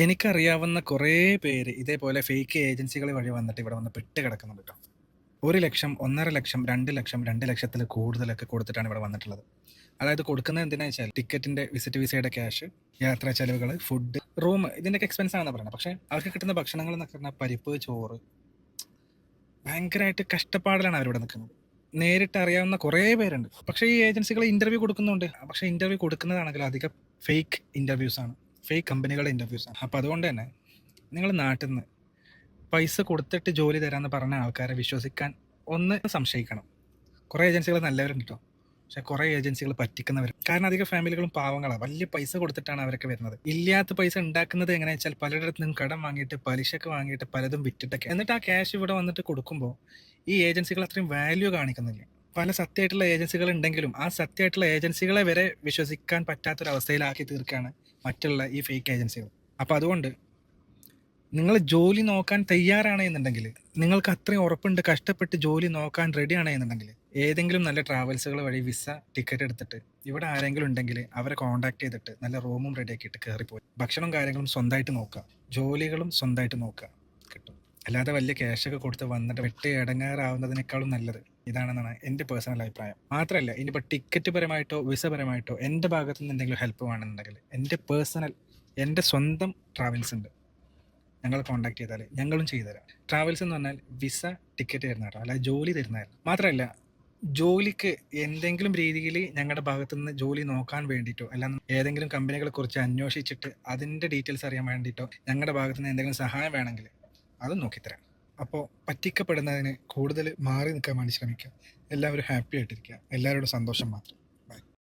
എനിക്കറിയാവുന്ന കുറേ പേര് ഇതേപോലെ ഫേക്ക് ഏജൻസികൾ വഴി വന്നിട്ട് ഇവിടെ വന്ന് പെട്ട് കിടക്കുന്നുണ്ട് ട്ടോ. 1,00,000, 1,50,000, 2,00,000, 2,00,000 കൂടുതലൊക്കെ കൊടുത്തിട്ടാണ് ഇവിടെ വന്നിട്ടുള്ളത്. അതായത് കൊടുക്കുന്നത് എന്തിനാന്ന് വെച്ചാൽ ടിക്കറ്റിന്റെ വിസിറ്റ് വിസയുടെ ക്യാഷ്, യാത്രാ ചെലവുകൾ, ഫുഡ്, റൂം ഇതിന്റെയൊക്കെ എക്സ്പെൻസ് ആണെന്ന് പറയുന്നത്. പക്ഷേ അവർക്ക് കിട്ടുന്ന ഭക്ഷണങ്ങൾ എന്നൊക്കെ പറഞ്ഞാൽ പരിപ്പ്, ചോറ് ഭയങ്കരമായിട്ട് കഷ്ടപ്പാടിലാണ് അവരിവിടെ നിൽക്കുന്നത്. നേരിട്ട് അറിയാവുന്ന കുറേ പേരുണ്ട്. പക്ഷേ ഈ ഏജൻസികൾ ഇന്റർവ്യൂ കൊടുക്കുന്നുണ്ട്. പക്ഷേ ഇന്റർവ്യൂ കൊടുക്കുന്നതാണെങ്കിൽ അധികം ഫേക്ക് ഇന്റർവ്യൂസ് ആണ്. ഫേക്ക് കമ്പനികളുടെ ഇന്റർവ്യൂസ് ആണ്. അപ്പോൾ അതുകൊണ്ട് തന്നെ നിങ്ങൾ നാട്ടിൽ നിന്ന് പൈസ കൊടുത്തിട്ട് ജോലി തരാമെന്ന് പറഞ്ഞ ആൾക്കാരെ വിശ്വസിക്കാൻ ഒന്ന് സംശയിക്കണം. കുറേ ഏജൻസികൾ നല്ലവരുണ്ട് കേട്ടോ. പക്ഷേ കുറേ ഏജൻസികൾ പറ്റിക്കുന്നവർ. കാരണം അധികം ഫാമിലികളും പാവങ്ങളാണ്. വലിയ പൈസ കൊടുത്തിട്ടാണ് അവരൊക്കെ വരുന്നത്. ഇല്ലാത്ത പൈസ ഉണ്ടാക്കുന്നത് എങ്ങനെയാണെന്ന് വെച്ചാൽ പലയിടത്തു നിന്നും കടം വാങ്ങിയിട്ട് പലിശക്ക് വാങ്ങിയിട്ട് പലതും വിറ്റിട്ടൊക്കെ. എന്നിട്ട് ആ ക്യാഷ് ഇവിടെ വന്നിട്ട് കൊടുക്കുമ്പോൾ ഈ ഏജൻസികൾ അത്രയും വാല്യൂ കാണിക്കുന്നില്ല. പല സത്യമായിട്ടുള്ള ഏജൻസികൾ ഉണ്ടെങ്കിലും ആ സത്യമായിട്ടുള്ള ഏജൻസികളെ വരെ വിശ്വസിക്കാൻ പറ്റാത്തൊരവസ്ഥയിലാക്കി തീർക്കുകയാണ് മറ്റുള്ള ഈ ഫേക്ക് ഏജൻസികൾ. അപ്പോൾ അതുകൊണ്ട് നിങ്ങൾ ജോലി നോക്കാൻ തയ്യാറാണ് എന്നുണ്ടെങ്കിൽ, നിങ്ങൾക്ക് അത്രയും ഉറപ്പുണ്ട് കഷ്ടപ്പെട്ട് ജോലി നോക്കാൻ റെഡിയാണ് എന്നുണ്ടെങ്കിൽ, ഏതെങ്കിലും നല്ല ട്രാവൽസുകൾ വഴി വിസ ടിക്കറ്റ് എടുത്തിട്ട് ഇവിടെ ആരെങ്കിലും ഉണ്ടെങ്കിൽ അവരെ കോൺടാക്ട് ചെയ്തിട്ട് നല്ല റൂമും റെഡിയാക്കിയിട്ട് കയറിപ്പോയി ഭക്ഷണവും കാര്യങ്ങളും സ്വന്തമായിട്ട് നോക്കുക, ജോലികളും സ്വന്തമായിട്ട് നോക്കുക, കിട്ടും. അല്ലാതെ വലിയ ക്യാഷൊക്കെ കൊടുത്ത് വന്നിട്ട് വെട്ടി ഇടങ്ങാറാവുന്നതിനേക്കാളും നല്ലത് ഇതാണെന്നാണ് എൻ്റെ പേഴ്സണൽ അഭിപ്രായം. മാത്രമല്ല ഇനിയിപ്പോൾ ടിക്കറ്റ് പരമായിട്ടോ വിസ പരമായിട്ടോ എൻ്റെ ഭാഗത്തു നിന്ന് എന്തെങ്കിലും ഹെൽപ്പ് വേണമെന്നുണ്ടെങ്കിൽ എൻ്റെ സ്വന്തം ട്രാവൽസ് ഉണ്ട്, ഞങ്ങൾ കോൺടാക്ട് ചെയ്താൽ ഞങ്ങളും ചെയ്തുതരാം. ട്രാവൽസ് എന്ന് പറഞ്ഞാൽ വിസ ടിക്കറ്റ് തരുന്ന കേട്ടോ, അല്ല ജോലി തരുന്നതല്ല. മാത്രമല്ല ജോലിക്ക് എന്തെങ്കിലും രീതിയിൽ ഞങ്ങളുടെ ഭാഗത്തു നിന്ന് ജോലി നോക്കാൻ വേണ്ടിയിട്ടോ അല്ലാതെ ഏതെങ്കിലും കമ്പനികളെ കുറിച്ച് അന്വേഷിച്ചിട്ട് അതിൻ്റെ ഡീറ്റെയിൽസ് അറിയാൻ വേണ്ടിയിട്ടോ ഞങ്ങളുടെ ഭാഗത്തു നിന്ന് എന്തെങ്കിലും സഹായം വേണമെങ്കിൽ അതും നോക്കിത്തരാം. അപ്പോൾ പറ്റിക്കപ്പെടുന്നതിന് കൂടുതൽ മാറി നിൽക്കാൻ വേണ്ടി ശ്രമിക്കുക. എല്ലാവരും ഹാപ്പി ആയിട്ടിരിക്കുക. എല്ലാവരോടും സന്തോഷം മാത്രം.